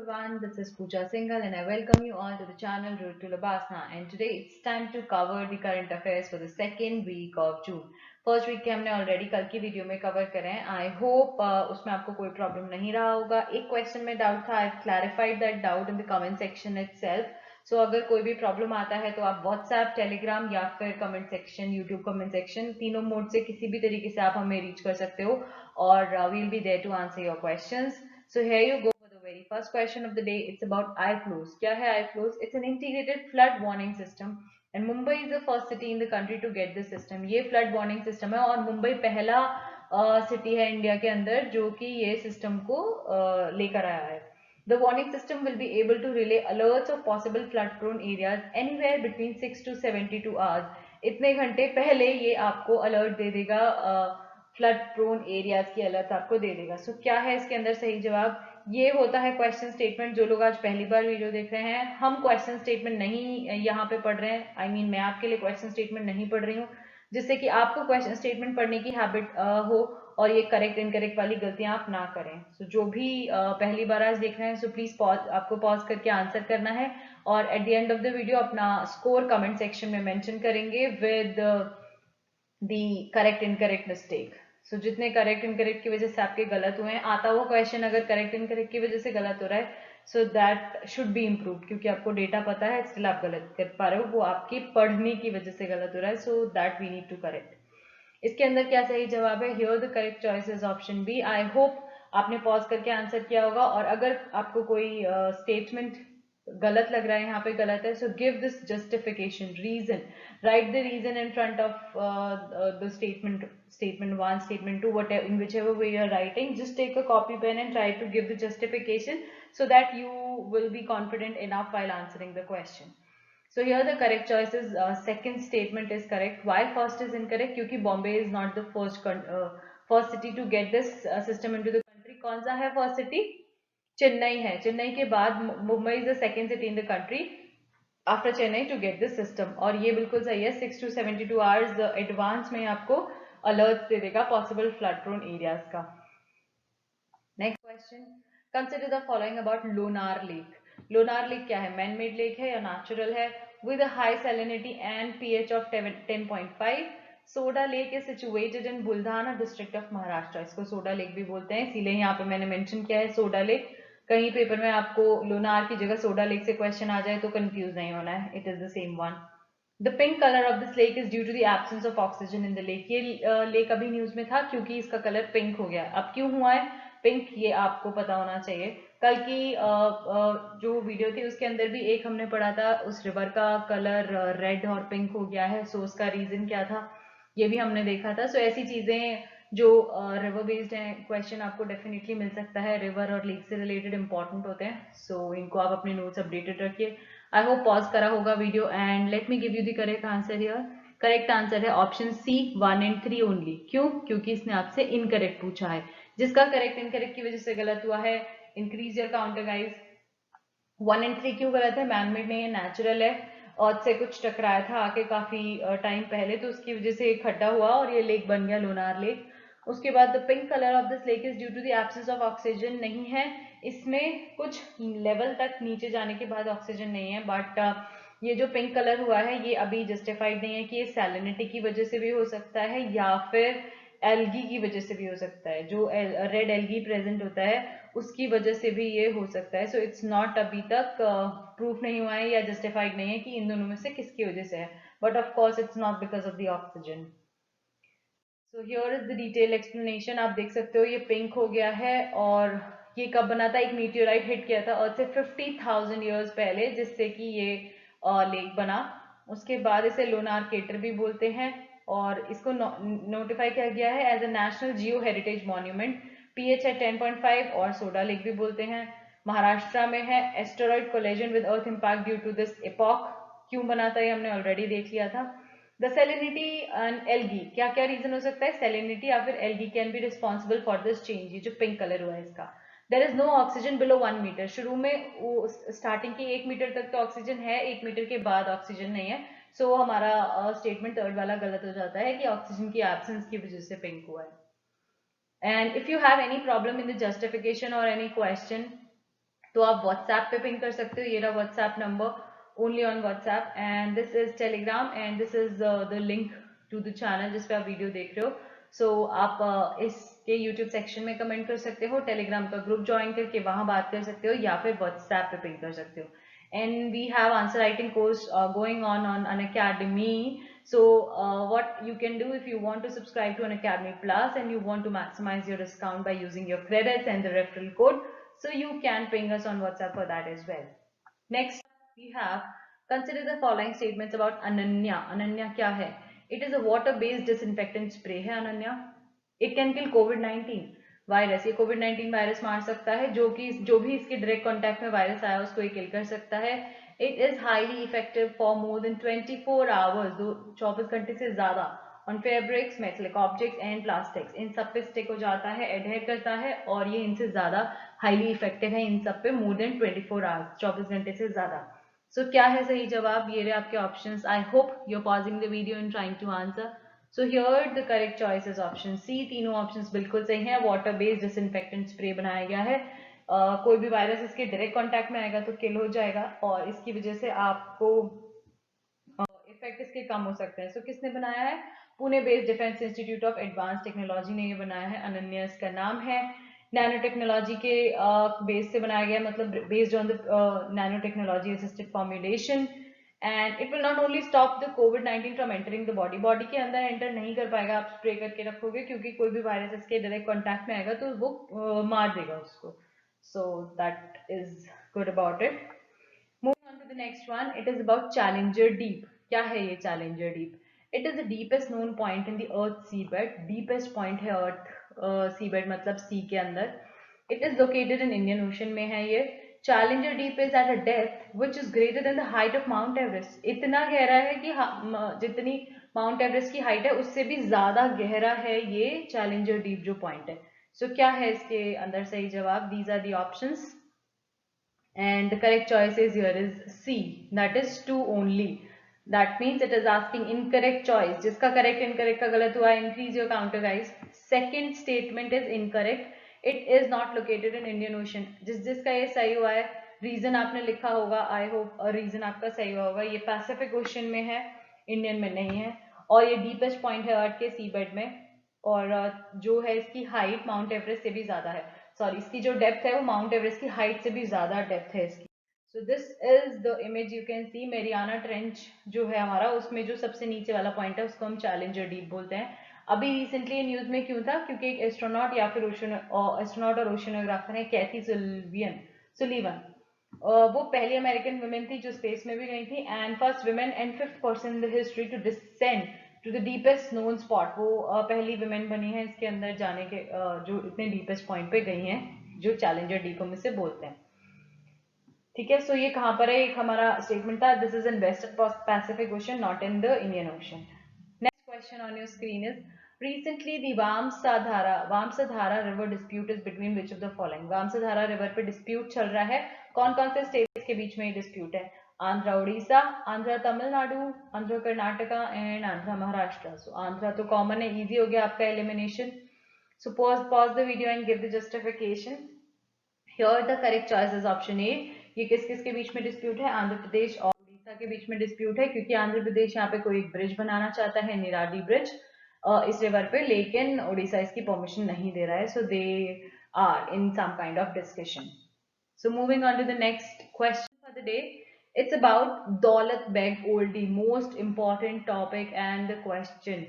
everyone, this is Pooja Singhal and I welcome you all to the channel Road to Labasna, and today it's time to cover the current affairs for the second week of June. First week के हमने already कल की video में cover करें हैं. I hope उसमें आपको कोई प्रॉब्लम नहीं रहा होगा. एक क्वेश्चन में डाउट था, I clarified that doubt in the comment section itself. So अगर कोई भी प्रॉब्लम आता है तो आप व्हाट्सएप, टेलीग्राम या फिर comment section, YouTube comment section, तीनों मोड से किसी भी तरीके से आप हमें रीच कर सकते हो और we'll be there to answer your questions. So here you go for the very first question of the day. It's about iFlows. क्या है iFlows? It's an integrated flood warning system and Mumbai is the first city in the country to get this system. ये flood warning system है और मुंबई पहला city है India के अंदर जो कि ये सिस्टम को लेकर आया है. The warning system will be able to relay alerts of possible flood prone areas anywhere between 6 to 72 hours. इतने घंटे पहले ये आपको अलर्ट दे देगा, फ्लड प्रोन एरियाज की अलर्ट आपको दे देगा. सो क्या है इसके अंदर सही जवाब? ये होता है क्वेश्चन स्टेटमेंट. जो लोग आज पहली बार वीडियो देख रहे हैं, हम क्वेश्चन स्टेटमेंट नहीं यहाँ पे पढ़ रहे हैं. आई मीन मैं आपके लिए क्वेश्चन स्टेटमेंट नहीं पढ़ रही हूँ, जिससे कि आपको क्वेश्चन स्टेटमेंट पढ़ने की हैबिट हो और ये करेक्ट इनकरेक्ट वाली गलतियां आप ना करें. सो जो भी पहली बार आज देख रहे हैं, सो प्लीज आपको पॉज करके आंसर करना है और at the end of the video अपना स्कोर कमेंट सेक्शन में मेंशन करेंगे with the correct incorrect mistake. So जितने करेक्ट इनकरेक्ट की वजह से आपके गलत हुए हैं, आता हुआ क्वेश्चन अगर करेक्ट इनकरेक्ट की वजह से गलत हो रहा है, so that should be improve, क्योंकि आपको डेटा पता है स्टिल आप गलत कर पा रहे हो, वो आपकी पढ़ने की वजह से गलत हो रहा है. So that we need to correct. इसके अंदर क्या सही जवाब है? Here the correct choice is option B. I hope आपने पॉज करके आंसर किया होगा और अगर आपको कोई स्टेटमेंट गलत लग रहा है, यहाँ पे गलत है, so give this justification, reason, write the reason in front of the statement 1, statement 2, whatever, in whichever way you are writing. Just take a copy pen and try to give the justification so that you will be confident enough while answering the question. So here the correct choice is second statement is correct. Why first is incorrect? क्योंकि Bombay is not the first city to get this system into the country. कौन सा है first city? Chennai है. चेन्नई के बाद Mumbai is the second city in the country after Chennai to get this system. और ये बिल्कुल सही है. 6 to 72 आवर्स एडवांस में आपको अलर्ट दे देगा पॉसिबल फ्लड प्रोन एरियाज का. Next question, consider the following about Lonar lake. Lonar lake क्या है? मैन मेड लेक है या नेचुरल है? With a high salinity and pH of 10.5. Soda lake is situated in Buldhana district of Maharashtra. इसको soda lake भी बोलते हैं, इसीलिए यहाँ पे मैंने मेंशन किया है सोडा लेक. कहीं पेपर में आपको लोनार की जगह सोडा लेक से क्वेश्चन आ जाए तो कंफ्यूज नहीं होना है, it is the same one. The pink colour of this lake is due to the absence of oxygen in the lake. ये लेक अभी न्यूज में था क्योंकि इसका कलर पिंक हो गया. अब क्यों हुआ है पिंक, ये आपको पता होना चाहिए. कल की जो वीडियो थी उसके अंदर भी एक हमने पढ़ा था, उस रिवर का कलर रेड और पिंक हो गया है, सो उसका रीजन क्या था ये भी हमने देखा था. सो ऐसी चीजें जो रिवर बेस्ड हैं, क्वेश्चन आपको डेफिनेटली मिल सकता है, रिवर और लेक से रिलेटेड इंपॉर्टेंट होते हैं. सो इनको आप अपने नोट्स अपडेटेड रखिए. आई होप पॉज करा होगा video and let me give you the correct answer here. Correct answer है ऑप्शन सी 1 and 3 ओनली. क्यों? क्योंकि इसने आपसे इनकरेक्ट पूछा है. जिसका करेक्ट इनकरेक्ट की वजह से गलत हुआ है, increase your counter guys. 1 and 3 क्यों गलत है? मैनमेड नहीं है, नेचुरल है. अर्थ से कुछ टकराया था आके काफी टाइम पहले, तो उसकी वजह से खड्डा हुआ और ये लेक बन गया लोनार लेक. उसके बाद the pink colour of this lake is due to the absence of oxygen. नहीं है, इसमें कुछ लेवल तक नीचे जाने के बाद ऑक्सीजन नहीं है, बट ये जो पिंक कलर हुआ है ये अभी जस्टिफाइड नहीं है कि ये सैलिनिटी की वजह से भी हो सकता है या फिर एल्गी की वजह से भी हो सकता है. जो रेड एल्गी प्रेजेंट होता है उसकी वजह से भी ये हो सकता है. सो इट्स नॉट अभी तक प्रूफ नहीं हुआ है या जस्टिफाइड नहीं है कि इन दोनों में से किसकी वजह से है, but of course it's not because of the oxygen. So here is the detail explanation. आप देख सकते हो ये पिंक हो गया है और ये कब बना था? एक मीटियोराइट हिट किया था अर्थ से 50,000 ईयर्स पहले, जिससे कि ये लेक बना. उसके बाद इसे लोनार केटर भी बोलते हैं और इसको नोटिफाई किया गया है as a national geo heritage monument. PH है 10.5 और सोडा लेक भी बोलते हैं. महाराष्ट्र में है. Asteroid collision with Earth impact due to this epoch. क्यों बना था ये हमने ऑलरेडी देख लिया था. द सेलिनिटी एंड एल्गी, क्या क्या रीजन हो सकता है? सेलिनिटी या फिर algae can be responsible for this change. ये जो पिंक कलर हुआ है इसका. There is no oxygen below 1 metre. शुरू में स्टार्टिंग की 1 मीटर तक तो ऑक्सीजन है, 1 मीटर के बाद ऑक्सीजन नहीं है. सो हमारा स्टेटमेंट थर्ड वाला गलत हो जाता है कि ऑक्सीजन की एब्सेंस की वजह से पिंक हुआ है. And if you have any problem in the justification और एनी क्वेश्चन, तो आप व्हाट्सएप पे पिंग कर सकते हो। ये रहा WhatsApp number, only on WhatsApp. And this is Telegram and this is the link to the channel जिस पे आप वीडियो देख रहे हो। सो आप इसके यूट्यूब सेक्शन में कमेंट कर सकते हो, टेलीग्राम का ग्रुप ज्वाइन करके वहां बात कर सकते हो, या फिर व्हाट्सएप पे पिंग कर सकते हो। And we have answer writing course going on Unacademy. So what you can do, if you want to subscribe to Unacademy Plus and you want to maximize your discount by using your credits and the referral code, so you can ping us on WhatsApp for that as well. Next, we have consider the following statements about Ananya. Ananya क्या है? It is a water-based disinfectant spray है Ananya. It can kill COVID-19 virus. ये कोविड-19 virus मार सकता है, जो भी इसके डायरेक्ट कॉन्टैक्ट में वायरस आया उसको ये किल कर सकता है। It is highly effective for more than 24 hours, 24 घंटे से ज्यादा, on fabrics, metallic objects and plastics. इन सब पे स्टिक हो जाता है, एडहेयर करता है, और ये इनसे ज्यादा हाईली इफेक्टिव है इन सब पे मोर देन 24 आवर्स, 24 घंटे से ज्यादा। सो क्या है सही जवाब? ये रहे आपके options. I hope you are pausing the video and trying to answer. So here the correct choice is option C. तीनों ऑप्शंस बिल्कुल सही हैं। वाटर बेस्ड डिसइंफेक्टेंट स्प्रे बनाया गया है। कोई भी वायरस इसके डायरेक्ट कांटेक्ट में आएगा तो किल हो जाएगा, और इसकी वजह से आपको इफेक्ट इसके कम हो सकते हैं। सो किसने बनाया है? Pune based defence institute of advance technology ने ये बनाया है। अनन्या इसका नाम है। नैनो टेक्नोलॉजी के बेस से बनाया गया, मतलब based on the nano technology assisted formulation. And it will not only stop the covid from entering the body. Body के अंदर एंटर नहीं कर पाएगा, आप स्प्रे करके रखोगे, क्योंकि कोई भी वायरस इसके डायरेक्ट कॉन्टैक्ट में आएगा तो वो मार देगा उसको। So that is good about it. Moving on to the next one, it is about Challenger Deep. क्या है ये Challenger Deep? It is the deepest known point in the Earth seabed. Deepest point है Earth seabed, मतलब sea के अंदर. It is located in Indian Ocean में है ये. Challenger Deep is at a depth which is greater than the height of Mount Everest. इतना गहरा है कि जितनी माउंट एवरेस्ट की हाइट है उससे भी ज्यादा गहरा है ये Challenger Deep जो पॉइंट है। सो क्या है इसके अंदर सही जवाब? These are the options. And the correct choice is here is C, that is 2 only. That means it is asking incorrect choice. जिसका correct incorrect का गलत हुआ, increase your counter guys. Second statement is incorrect. It is not located in Indian Ocean. जिसका ये सही हुआ है, reason आपने लिखा होगा, आई होप रीजन आपका सही हुआ होगा। ये पैसिफिक ओशन में है, इंडियन में नहीं है, और ये डीपेस्ट पॉइंट है अर्थ के सीबेड में, और जो है इसकी हाइट माउंट एवरेस्ट से भी ज्यादा है। सॉरी, इसकी जो डेप्थ है वो माउंट एवरेस्ट की हाइट से भी ज्यादा डेप्थ है इसकी। सो this is the image you can C. Mariana trench जो है हमारा, उसमें जो सबसे नीचे वाला पॉइंट है उसको हम चैलेंजर डीप बोलते हैं। अभी रिसेंटली न्यूज में क्यों था? क्योंकि एक एस्ट्रोनॉट या फिर एस्ट्रोनॉट और ओशनोग्राफर है कैथी सुलीवन। वो पहली अमेरिकन वुमेन थी जो स्पेस में भी गई थी, and first women and fifth person in the history to descend to the deepest known spot. वो पहली वुमेन बनी है इसके अंदर जाने के, जो इतने डीपेस्ट पॉइंट पे गई हैं, जो चैलेंजर डीप हम इसे बोलते हैं। ठीक है, सो ये कहाँ पर है? एक हमारा स्टेटमेंट था, this is in western Pacific ocean, not in the Indian ocean. Next question on your screen is recently the Vamsadhara river dispute is between which of the following? Vamsadhara river पे डिस्प्यूट चल रहा है, कौन कौन से states के बीच में ये डिस्प्यूट है? आंध्रा उड़ीसा, आंध्रा तमिलनाडु, आंध्रा कर्नाटका एंड आंध्रा महाराष्ट्र। सो आंध्रा तो कॉमन है, इजी हो गया आपका elimination. So pause the video and give the justification. Here the correct choice is option ए। ये किस किस के बीच में डिस्प्यूट है? आंध्र प्रदेश और उड़ीसा के बीच में डिस्प्यूट है, क्योंकि आंध्र प्रदेश यहाँ पे कोई एक ब्रिज बनाना चाहता है, निराली ब्रिज, इस रिवर पे, लेकिन उड़ीसा इसकी परमिशन नहीं दे रहा है। So they are in some kind of discussion. So moving on to the next question for the day, it's about Daulat Beg Oldi, most important topic and the question.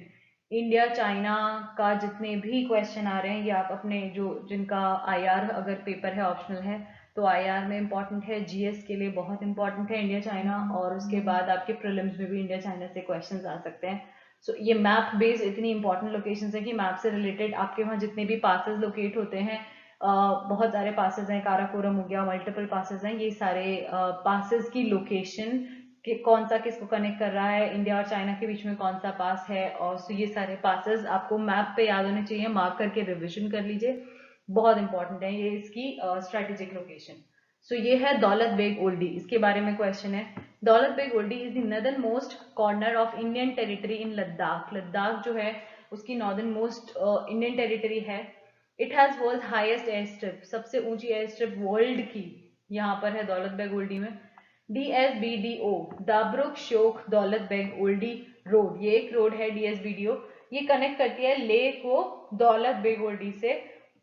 India China का जितने भी क्वेश्चन आ रहे हैं, ये आप अपने जो जिनका आईआर अगर पेपर है ऑप्शनल है तो आईआर में इंपॉर्टेंट है, जीएस के लिए बहुत इंपॉर्टेंट है इंडिया चाइना, और उसके बाद आपके प्रीलिम्स में भी इंडिया चाइना से क्वेश्चंस आ सकते हैं। सो ये मैप बेस्ड इतनी इंपॉर्टेंट लोकेशंस है कि मैप से रिलेटेड आपके वहाँ जितने भी पासेस लोकेट होते हैं, बहुत सारे पासेस हैं, काराकोरम हो गया, मल्टीपल पासेस हैं, ये सारे पासेस की लोकेशन कि कौन सा किसको कनेक्ट कर रहा है, इंडिया और चाइना के बीच में कौन सा पास है, और so ये सारे पासेस आपको मैप पे याद होने चाहिए, मार्क करके रिविजन कर लीजिए, बहुत इंपॉर्टेंट है ये इसकी स्ट्रेटेजिक लोकेशन। सो ये है दौलत बेग ओल्डी, इसके बारे में क्वेश्चन है। Daulat Beg Oldi is the northern most corner of Indian territory in Ladakh. Ladakh जो है उसकी नॉर्दर्न मोस्ट इंडियन टेरिटरी है। It has world highest air strip, सबसे ऊंची एयर स्ट्रिप वर्ल्ड की यहाँ पर है दौलत बेग ओल्डी में। DSBDO, दाब्रुक शोख दौलत बेग ओल्डी रोड, ये एक रोड है DSBDO। ये कनेक्ट करती है ले को दौलत बेग ओल्डी से,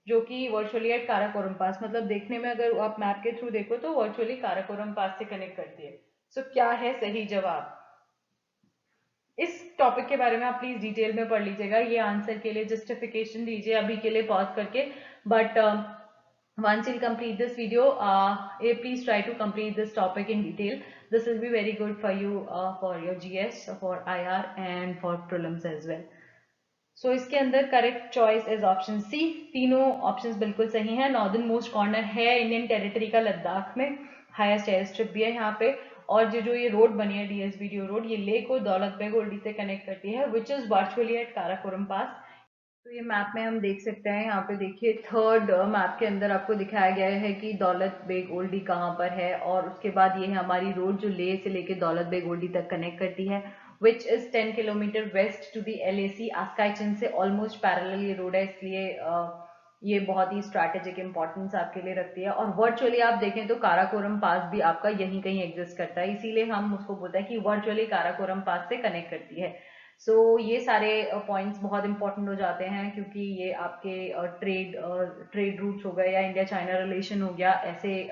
जो कि वर्चुअली एट काराकोरम पास, मतलब देखने में अगर आप मैप के थ्रू देखो तो वर्चुअली काराकोरम पास से कनेक्ट करती है। सो क्या है सही जवाब? इस टॉपिक के बारे में आप प्लीज डिटेल में पढ़ लीजिएगा, ये आंसर के लिए जस्टिफिकेशन दीजिए अभी के लिए पॉज करके। But once you'll complete this video, please try to complete this topic in detail. This will be very good for you, for your GS, for IR and for prelims as well. So इसके अंदर correct choice is option C. तीनों options बिल्कुल सही हैं। Northern most corner है Indian territory का लद्दाख में, highest air strip भी है यहाँ पे। और जो ये रोड बनी है DSBDO रोड, ये लेह को दौलत बेग ओल्डी से कनेक्ट करती है, which is virtually at Karakoram pass. तो ये मैप में हम देख सकते हैं, यहाँ पे देखिए थर्ड मैप के अंदर आपको दिखाया गया है कि दौलत बेग ओल्डी कहाँ पर है, और उसके बाद ये है हमारी रोड जो लेह से लेके दौलत बेग ओल्डी तक कनेक्ट करती है, which is 10 kilometre west to the LAC। आस्काई चिन से ऑलमोस्ट पैरेलल ये रोड है, इसलिए ये बहुत ही स्ट्रैटेजिक इंपॉर्टेंस आपके लिए रखती है। और वर्चुअली आप देखें तो काराकोरम पास भी आपका यहीं कहीं एग्जिस्ट करता है, इसीलिए हम उसको बोलते हैं कि वर्चुअली काराकोरम पास से कनेक्ट करती है। ये सारे पॉइंट्स बहुत इंपॉर्टेंट हो जाते हैं, क्योंकि ये आपके ट्रेड रूट्स हो गए या इंडिया चाइना रिलेशन हो गया, ऐसे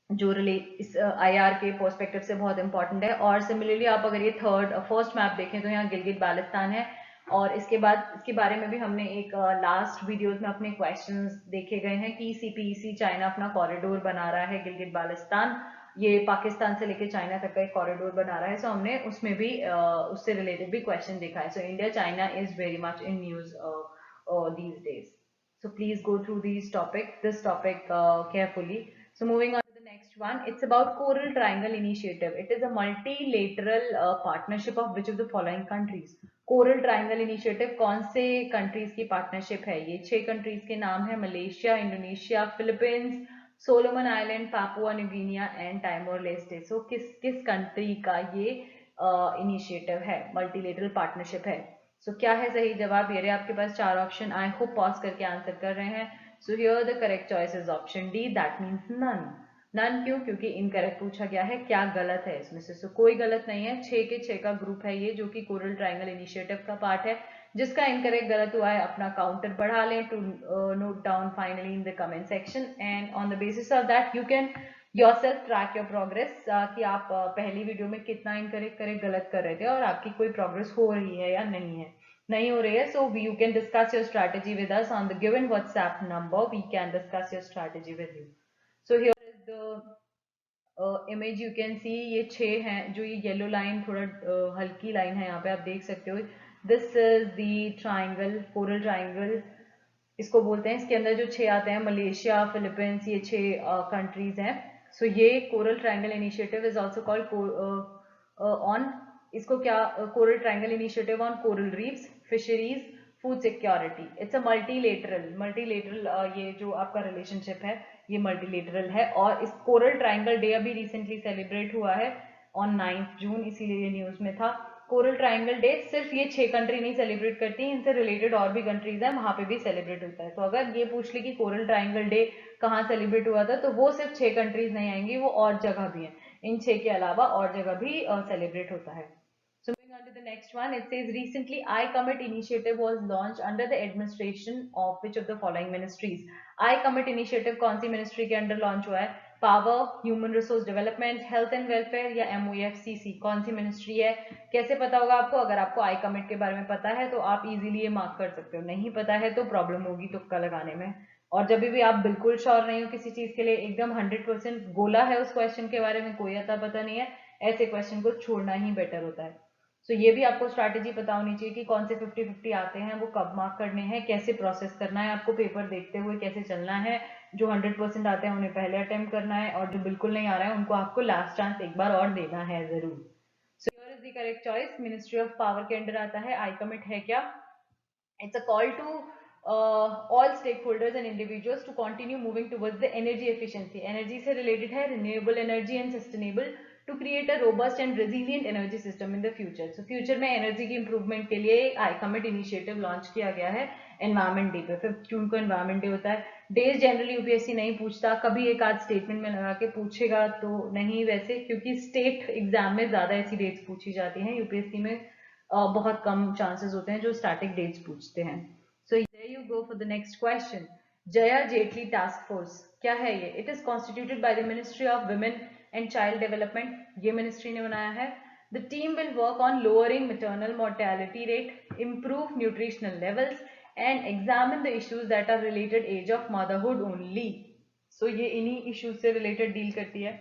जो इस IR के पर्सपेक्टिव से बहुत इंपॉर्टेंट है। और सिमिलरली आप अगर ये फर्स्ट मैप देखें तो यहाँ गिलगित बाल्टिस्तान है, और इसके बाद इसके बारे में भी हमने एक लास्ट वीडियोस में अपने क्वेश्चंस देखे गए हैं कि CPEC चाइना अपना कॉरिडोर बना रहा है गिलगित बाल्टिस्तान, ये पाकिस्तान से लेके चाइना तक का एक कॉरिडोर बना रहा है। सो हमने उसमें भी उससे रिलेटेड भी क्वेश्चन देखा है। So India China is very much in news these days. So please go through this topic carefully. So moving on to the next one, it's about Coral Triangle Initiative. It is a multilateral partnership of which of the following countries? Coral triangle initiative कौन से countries की partnership है? ये 6 countries के नाम है, Malaysia, Indonesia, Philippines, Solomon island, Papua New Guinea and Timor Leste. So किस किस कंट्री का ये इनिशिएटिव है, मल्टीलेटरल पार्टनरशिप है? क्या है सही जवाब? ये रहे आपके पास 4 ऑप्शन, आई होप पॉज करके आंसर कर रहे हैं। So here the correct choice is option D, that means none. None क्यों? क्योंकि इनकरेक्ट पूछा गया है। क्या गलत है इसमें से? कोई गलत नहीं है, 6 के 6 का ग्रुप है ये, जो कि कोरल ट्राइंगल इनिशिएटिव का पार्ट है। जिसका इनकरेक्ट गलत हुआ है अपना काउंटर बढ़ा लें, to note down finally in the comment section, and on the basis of that you can yourself track your progress, कि आप पहली वीडियो में कितना इनकरेक्ट गलत कर रहे थे, और आपकी कोई प्रोग्रेस हो रही है या नहीं हो रही है। So you can discuss your strategy with us on the given WhatsApp number, we can discuss your strategy with you. So here is the image you can see, ये 6 हैं, जो ये येलो लाइन थोड़ा हल्की लाइन है यहाँ पे आप देख सकते हो, this is the triangle, coral triangle इसको बोलते हैं। इसके अंदर जो 6 आते हैं, मलेशिया, फिलीपींस, ये 6 कंट्रीज हैं। ये coral triangle initiative is also called on, इसको क्या, coral triangle initiative on coral reefs, fisheries, food security. It's a multilateral ये जो आपका रिलेशनशिप है ये मल्टीलेटरल है। और इस कोरल ट्राइंगल डे अभी रिसेंटली सेलिब्रेट हुआ है ऑन 9 जून, इसीलिए ये न्यूज में था। कोरल ट्राइंगल डे सिर्फ ये 6 कंट्री नहीं सेलिब्रेट करती, इनसे रिलेटेड और भी कंट्रीज हैं, वहां पे भी सेलिब्रेट होता है। तो अगर ये पूछ ले कि कोरल ट्राइंगल डे कहाँ सेलिब्रेट हुआ था, तो वो सिर्फ 6 कंट्रीज नहीं आएंगी, वो और जगह भी है, इन 6 के अलावा और जगह भी सेलिब्रेट होता है। So moving on to the next one, it says recently iCommit initiative was launched under the administration of which of the following ministries? iCommit initiative कौन सी मिनिस्ट्री के अंडर लॉन्च हुआ है? Power, human resource development, health and welfare या MOEFCC, कौन सी ministry है? कैसे पता होगा आपको? अगर आपको iCommit के बारे में पता है तो आप इजीली ये मार्क कर सकते हो, नहीं पता है तो प्रॉब्लम होगी तुक्का लगाने में। और जब भी आप बिल्कुल श्योर नहीं हो किसी चीज के लिए, एकदम 100% गोला है उस क्वेश्चन के बारे में, कोई अता पता नहीं है, ऐसे क्वेश्चन को छोड़ना ही बेटर होता है। ये भी आपको स्ट्रैटेजी पता होनी चाहिए कि कौन से 50-50 आते हैं, वो कब मार्क करने हैं, कैसे प्रोसेस करना है आपको, पेपर देखते हुए कैसे चलना है। जो 100% आते हैं उन्हें पहले अटेम्प्ट करना है, और जो बिल्कुल नहीं आ रहा है उनको आपको लास्ट चांस एक बार और देना है जरूर। Here is the correct choice, ministry of power के अंडर आता है। iCommit है क्या? It's a call to all stakeholders and individuals to continue moving towards the energy efficiency. Energy से related है renewable energy and sustainable to create a robust and resilient energy system in the future. So future में energy की improvement के लिए iCommit initiative launch किया गया है environment day पे। 5 जून को environment day होता है, डेज जनरली यूपीएससी नहीं पूछता, कभी एक आध स्टेटमेंट में लगा के पूछेगा तो नहीं वैसे, क्योंकि स्टेट एग्जाम में ज्यादा ऐसी डेट्स पूछी जाती हैं, यूपीएससी में बहुत कम चांसेस होते हैं जो स्टैटिक डेट्स पूछते हैं। So there you go for the next question. Jaya Jaitly task force क्या है ये? It is constituted by the ministry of women and child development, ये मिनिस्ट्री ने बनाया है। The team will work on lowering maternal mortality rate, improve nutritional levels and examine the issues that are related age of motherhood only. So ये इन्हीं issues से related deal करती है।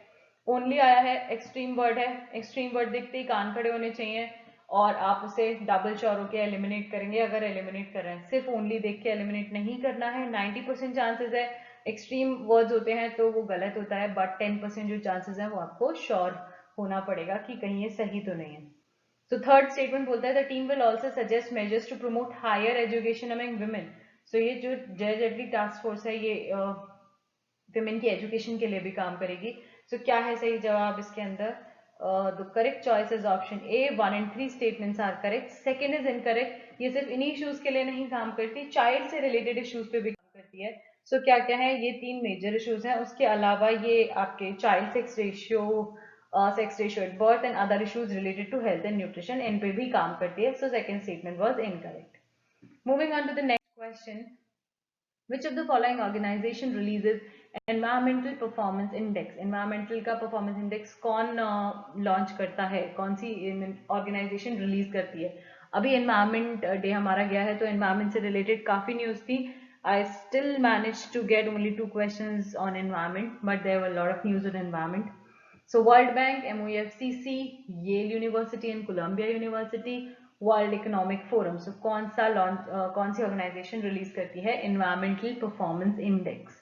Only आया है, एक्सट्रीम वर्ड है, एक्सट्रीम वर्ड दिखते ही कान खड़े होने चाहिए और आप उसे डबल श्योर होकर एलिमिनेट करेंगे। अगर एलिमिनेट कर रहे हैं, सिर्फ ओनली देख के एलिमिनेट नहीं करना है। 90% चांसेस है, एक्सट्रीम वर्ड्स होते हैं तो वो गलत होता है, बट 10% जो चांसेस है वो आपको श्योर होना पड़ेगा कि कहीं ये सही तो नहीं है। So थर्ड स्टेटमेंट बोलता है the team will also suggest measures to promote higher education among women. So ये जो जय जेटली टास्क फोर्स है ये वुमेन की एजुकेशन के लिए भी काम करेगी। सो क्या है सही जवाब इसके अंदर? The correct choice is option A, 1 and 3 statements are correct. Second is incorrect, ये सिर्फ इन्हीं इश्यूज के लिए नहीं काम करती, चाइल्ड से रिलेटेड इश्यूज पे भी काम करती है। सो क्या क्या है ये? 3 मेजर इश्यूज हैं, उसके अलावा ये आपके child sex ratio, sex ratio at birth and other issues related to health and nutrition, इन पे भी काम करती है। So second statement was incorrect. Moving on to the next question. Which of the following organization releases environmental performance index? environmental का performance index कौन launch करता है, कौन सी organization release करती है? अभी environment day हमारा गया है तो environment से related काफी news थी। I still managed to get only 2 questions on environment, but there were a lot of news on environment. So World Bank, MOFCC, Yale University and Columbia University, world economic forum. So कौन सा launch कौन सी organisation release करती है environmental performance index?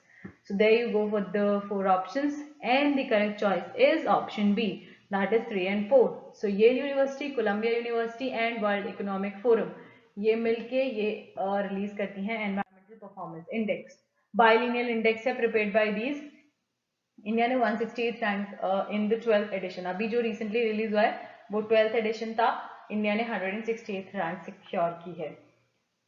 So there you go for the 4 options and the correct choice is option B, that is 3 and 4. So Yale university, Columbia university and world economic forum ये मिलके ये release करती हैं environmental performance index. Biennial index है prepared by these. India ने 168th rank in the 12th addition, अभी जो recently release हुआ है वो 12th एडिशन था, इंडिया ने 168th रैंक सिक्योर की है।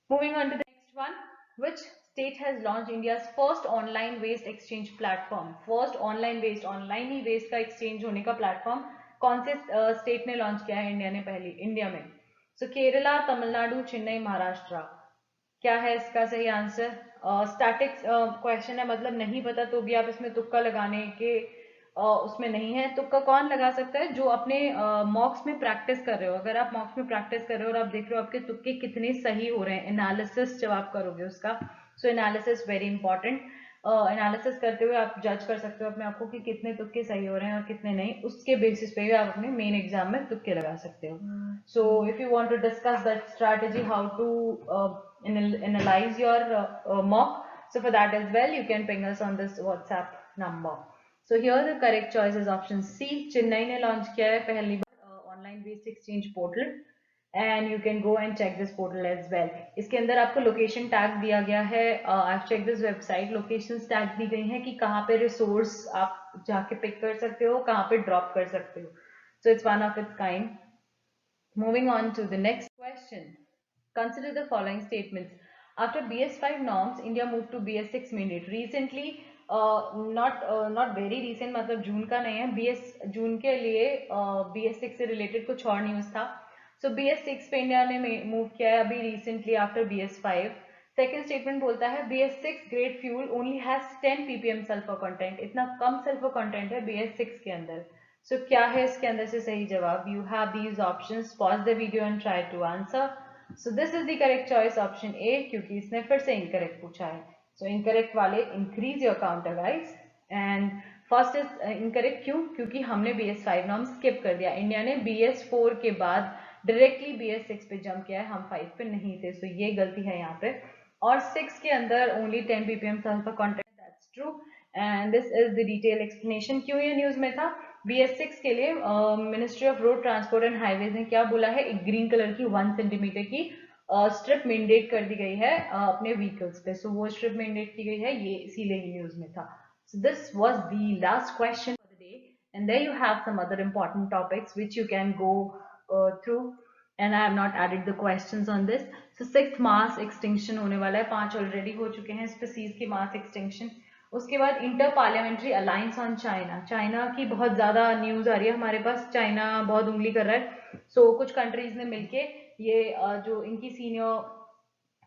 Moving on to the next one, which state has launch India's first online waste exchange platform? First online waste, online ही वेस्ट का एक्सचेंज होने का प्लेटफॉर्म कौन से स्टेट ने लॉन्च किया है इंडिया ने पहली इंडिया में? सो केरला, तमिलनाडु, चेन्नई, महाराष्ट्र। क्या है इसका सही आंसर? स्टैटिक क्वेश्चन है, मतलब नहीं पता तो भी आप इसमें तुक्का लगाने के उसमें नहीं है। तुक्का कौन लगा सकता है? जो अपने मॉक्स में प्रैक्टिस कर रहे हो। अगर आप मॉक्स में प्रैक्टिस कर रहे हो और आप देख रहे हो आपके तुक्के कितने सही हो रहे हैं, एनालिसिस जब आप करोगे उसका, सो एनालिसिस वेरी इंपॉर्टेंट। एनालिसिस करते हुए आप जज कर सकते हो अपने आप को कि कितने तुक्के सही हो रहे हैं और कितने नहीं, उसके बेसिस पे भी आप अपने मेन एग्जाम में तुक्के लगा सकते हो। So if you want to discuss that strategy how to analyze your mock, so for that as well you can ping us on this WhatsApp number. So here the correct choice is option C. Chennai ने launch किया है पहली बार online based exchange portal, and you can go and check this portal as well. इसके अंदर आपको location tag दिया गया है, I've checked this website, location tag दी गई हैं कि कहाँ पे रिसोर्स आप जाके पिक कर सकते हो, कहाँ पे ड्रॉप कर सकते हो। So it's one of its kind. Moving on to the next question. Consider the following statements. After BS5 norms, India moved to BS6 mandate. Recently, not very recent, मतलब जून का नहीं है, BS जून के लिए BS6 से related कुछ और news था। So BS6 पे इंडिया ने मूव किया है अभी recently after BS5. Second statement बोलता है BS6 grade fuel only has 10 ppm sulphur content, इतना कम सल्फर कंटेंट है BS6 के अंदर। सो क्या है इसके अंदर से सही जवाब? You have these options, pause the video and try to answer. So this is the correct choice option A, क्योंकि इसने फिर से इनकरेक्ट पूछा है। सो इनकरेक्ट वाले increase your counter guys. And first is incorrect, क्यों? क्योंकि हमने BS5 नॉर्म स्किप कर दिया, इंडिया ने BS4 के बाद डायरेक्टली BS6 पे जंप किया है, हम 5 पे नहीं थे। सो ये गलती है यहाँ पे। और 6 के अंदर only 10 ppm sulphur content, that's true. And this is the detail explanation क्यों ये न्यूज में था। BS6 के लिए ministry of road transport and highways ने क्या बोला है? एक ग्रीन कलर की 1 सेंटीमीटर की स्ट्रिप मैंडेट कर दी गई है अपने व्हीकल्स पे। सो वो स्ट्रिप मैंडेट की गई है, ये इसीलिए न्यूज में था। So this was the last question for the day, and there you have some other important topics which you can go through. and I have not added the questions on this. So sixth mass extinction होने वाला है, 5 already हो चुके हैं species की mass extinction. उसके बाद inter parliamentary alliance on China. China की बहुत ज्यादा न्यूज आ रही है हमारे पास, चाइना बहुत उंगली कर रहा है. सो कुछ कंट्रीज ने मिलके ये जो इनकी सीनियर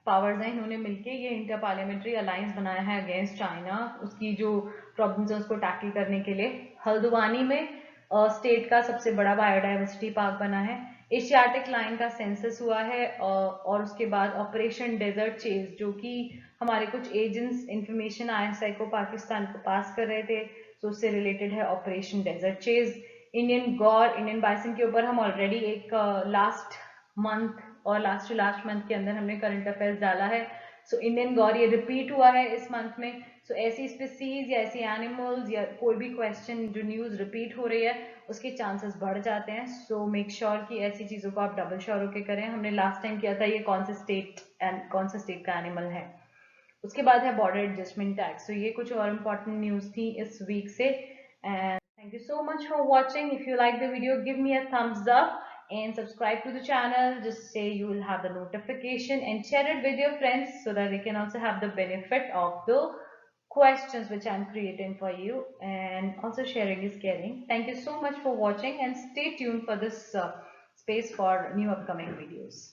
पावर्स हैं इन्होंने मिलके ये इंटर पार्लियामेंट्री अलायंस बनाया है अगेंस्ट चाइना, उसकी जो प्रॉब्लम्स है उसको टैकल करने के लिए. हल्द्वानी में स्टेट का सबसे बड़ा बायोडाइवर्सिटी पार्क बना है. एशियाटिक लाइन का सेंसस हुआ है और उसके बाद ऑपरेशन डेजर्ट चेज, जो कि हमारे कुछ एजेंट्स इंफॉर्मेशन आईएसआई को पाकिस्तान को पास कर रहे थे, तो उससे रिलेटेड है ऑपरेशन डेजर्ट चेज. इंडियन गौर, इंडियन बाइसन के ऊपर हम ऑलरेडी एक लास्ट मंथ और लास्ट टू लास्ट मंथ के अंदर हमने करंट अफेयर्स डाला है. सो इंडियन गौर ये रिपीट हुआ है इस मंथ में. सो ऐसी स्पीसीज या ऐसी एनिमल्स या कोई भी क्वेश्चन जो न्यूज रिपीट हो रही है उसके चांसेस बढ़ जाते हैं. सो मेक श्योर कि ऐसी चीजों को आप डबल श्योर होके करें. हमने लास्ट टाइम किया था ये कौन से स्टेट का एनिमल है. उसके बाद है बॉर्डर एडजस्टमेंट टैक्स. तो ये कुछ और इम्पोर्टेंट न्यूज थी इस वीक से. And thank you so much for watching. If you like the video, give me a thumbs up and subscribe to the channel. Just say you will have the notification and share it with your friends so that they can also have the benefit of the questions which I'm creating for you. And also sharing is caring. Thank you so much for watching and stay tuned for this space for new upcoming videos.